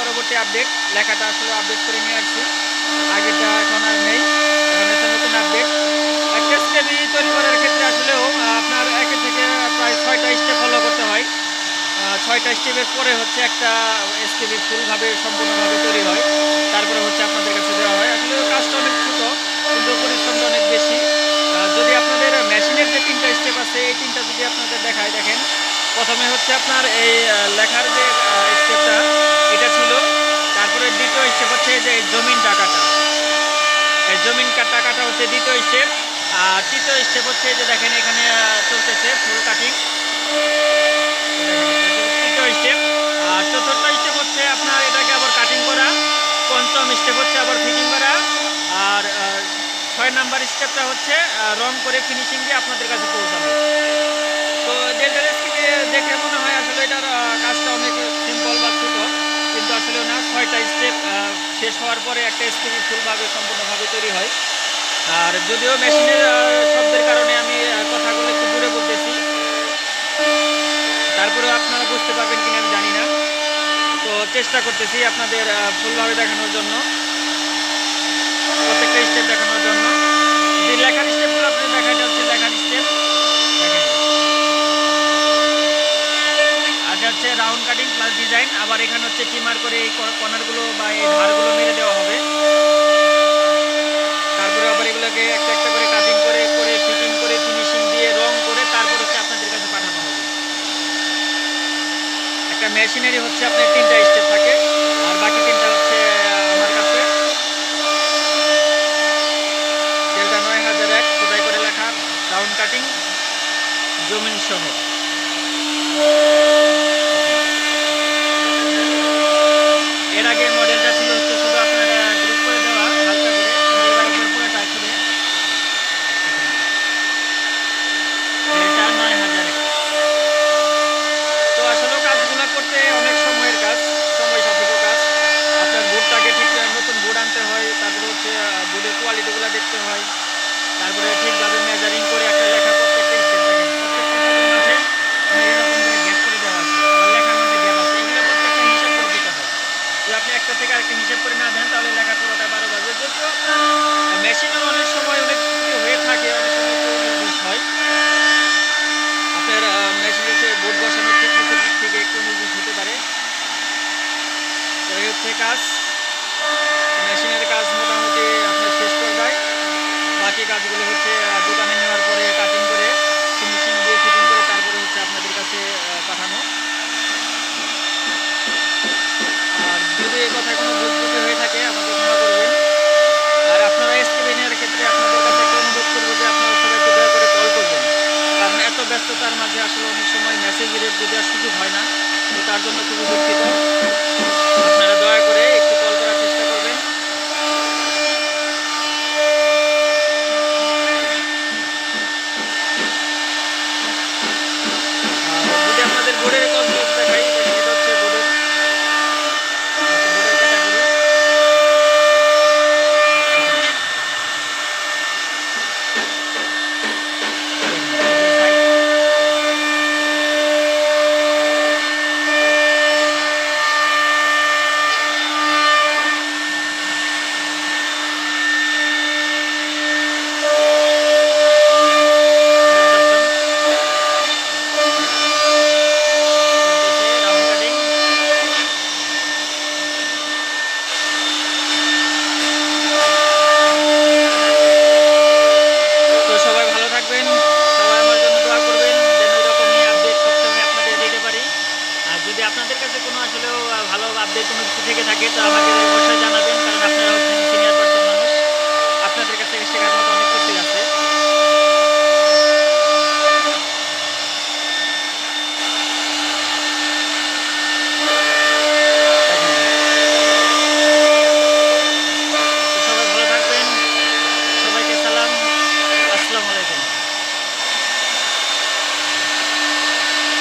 পরবর্তী আপডেট, লেখাটা আসলে আপডেট করে নিয়ে আসছি। আগেটা এখন আর নেই, এখন হচ্ছে নতুন আপডেট। একটা এসকেবি তৈরি করার ক্ষেত্রে আসলেও আপনার একে থেকে প্রায় 6টা স্টেপ ফলো করতে হয়। 6টা স্টেপের পরে হচ্ছে একটা এসকেবি ফুলভাবে সম্পূর্ণভাবে তৈরি হয়, তারপরে হচ্ছে আপনাদের কাছে দেওয়া হয়। আসলে কাজটা অনেক ছোটো কিন্তু পরিশ্রমটা অনেক বেশি। যদি আপনাদের মেশিনের যে 3টা স্টেপ আছে, এই 3টা যদি আপনাদের দেখায়, দেখেন প্রথমে হচ্ছে আপনার এই লেখার যে স্টেপটা এটা ছিল, তারপরে দ্বিতীয় স্টেপ হচ্ছে যে জমিন টাকাটা, এই জমিন টাকাটা হচ্ছে দ্বিতীয় স্টেপ। আর তৃতীয় স্টেপ হচ্ছে যে দেখেন এখানে চলতেছে ফুল কাটিং, তৃতীয় স্টেপ। আর চতুর্থ স্টেপ হচ্ছে আপনার এটাকে আবার কাটিং করা, পঞ্চম স্টেপ হচ্ছে আবার ফিটিং করা, আর 6 নাম্বার স্টেপটা হচ্ছে রং করে ফিনিশিং দিয়ে আপনাদের কাছে পৌঁছানো। তো ডেল্টা এসকেবি দেখে মনে হয় আসলে এটার কাজটা অনেক সিম্পল বা ছোট, কিন্তু আসলে না, 6টা স্টেপ শেষ হওয়ার পরে একটা এসকেবি ফুলভাবে সম্পূর্ণভাবে তৈরি হয়। আর যদিও মেশিনের শব্দের কারণে আমি কথাগুলো একটু দূরে বলতেছি, তারপরেও আপনারা বুঝতে পারবেন কিনা আমি জানি না। তো চেষ্টা করতেছি আপনাদের ফুলভাবে দেখানোর জন্য, প্রত্যেকটা স্টেপ দেখানোর জন্য। যে লেখার স্টেপগুলো আপনাদের দেখা যাচ্ছে, লেখার স্টেপ আগে হচ্ছে রাউন্ড কাটিং প্লাস ডিজাইন, আবার এখানে হচ্ছে টিমার করে এই কর্নারগুলো বা এই ধারগুলো মেরে দেওয়া হবে। তারপরে আবার এগুলোকে একটা একটা করে কাটিং করে করে ফিটিং করে ফিনিশিং দিয়ে রং করে তারপর হচ্ছে আপনাদের কাছে পাঠানো হবে। একটা মেশিনারি হচ্ছে আপনার 3টা স্টেপ থাকে, আর বাকি 3টা হচ্ছে আমার কাছে ডেল্টা 9001 খোদাই করে লেখা, রাউন্ড কাটিং, জমিন সহ। এর আগে মডেলটা ছিল হচ্ছে শুধু আপনার গ্রুপ করে দেওয়া হালকা করে, কিন্তু এবার একবার পুরো টাইট করে ডেল্টা 9001। তো আসলে কাজগুলো করতে অনেক সময়ের কাজ, সময় সাপেক্ষ কাজ। আপনার বোর্ডটাকে ঠিক নতুন বোর্ড আনতে হয়, তারপরে হচ্ছে বোর্ডের কোয়ালিটিগুলো দেখতে হয়, তারপরে ঠিকভাবে মেজারিং করে একটা লেখা, প্রত্যেকটা স্টেপ দেখেন, প্রত্যেকটা মাঝে এরকম করে গ্যাপ করে দেওয়া আছে, আর লেখার মধ্যে গ্যাপ আছে, এগুলো প্রত্যেকটা হিসাব করে দিতে হয়। যদি আপনি একটা থেকে আরেকটা হিসাব করে না দেন তাহলে লেখা পুরোটা 12 বাজবে। যদিও মেশিনেও অনেক সময় অনেক ত্রুটি হয়ে থাকে, অনেক সময় একটু 19-20 হয়। আপনার মেশিনের বোর্ড বসানোর থিকনেসের দিক থেকে একটু 19-20 হতে পারে। তো এই হচ্ছে কাজ, মেশিনের কাজ মোটামুটি আপনার শেষ পর্যায়ে। বাকি কাজগুলো হচ্ছে দোকানে নেওয়ার পরে কাটিং করে ফিনিশিং দিয়ে ফিটিং করে তারপরে হচ্ছে আপনাদের কাছে পাঠানো। আর যদি এই কথায় কোনো ভুল ত্রুটি হয়ে থাকে আমাকে ক্ষমা করবেন। আর আপনারা এসকেবি নেওয়ার ক্ষেত্রে আপনাদের কাছে একটা অনুরোধ করবো যে আপনারা সবাইকে দয়া করে কল করবেন, কারণ এত ব্যস্ততার মাঝে আসলে অনেক সময় মেসেজ রিপ্লাই দেওয়ার সুযোগ হয় না। তো তার জন্য খুবই দুঃখিত, আপনারা দয়া করে একটু কল করার চেষ্টা করবেন। যদি আপনাদের বোর্ডের কনসেপ্ট দেখাই, দেখেন এটা হচ্ছে বোর্ডের ক্যাটাগরি। তো সবাই ভালো থাকবেন, সবাই আমার জন্য দোয়া করবেন যেন এরকমই আপডেট সবসময় আপনাদের দিতে পারি। আর যদি আপনাদের কাছে কোনো আসলেও ভালো আপডেট কোনো কিছু থেকে থাকে তো আমাকে অবশ্যই জানাবেন।